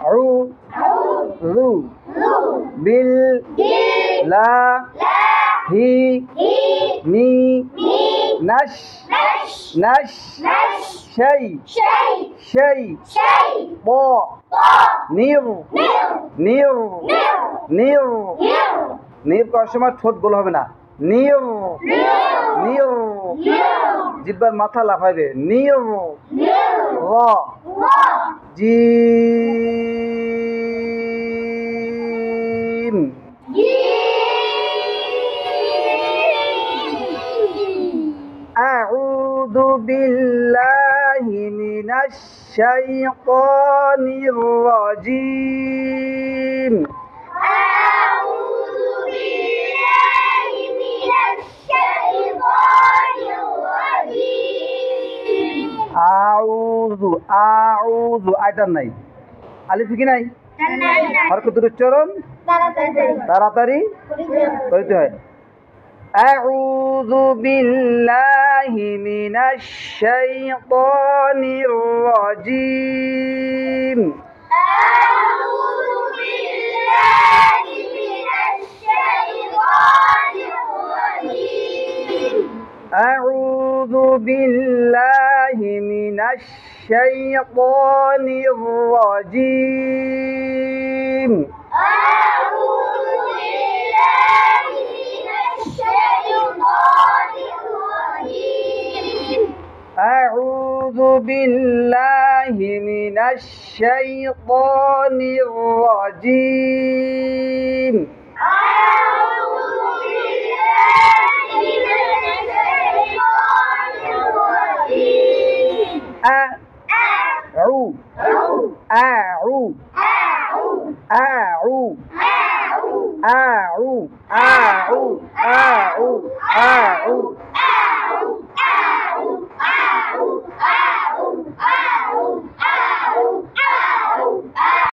أعوذ بالله من নির করার সময় ঠোঁট গোল হবে না, নির নির জিহ্বার মাথা লাফাইবে, নির র জিম أعوذ بالله من الشيطان الرجيم أعوذ بالله من الشيطان الرجيم أعوذ আইতার নাই, আলিফ কি নাই, হরকতের উচ্চারণ তাড়াতাড়ি করতে হয়। أعوذ بالله من الشيطان الرجيم أعوذ بالله من الشيطان الرجيم أعوذ بالله من الشيطان الرجيم أعوذ بالله من الشيطان الرجيم أعوذ بالله من الشيطان الرجيم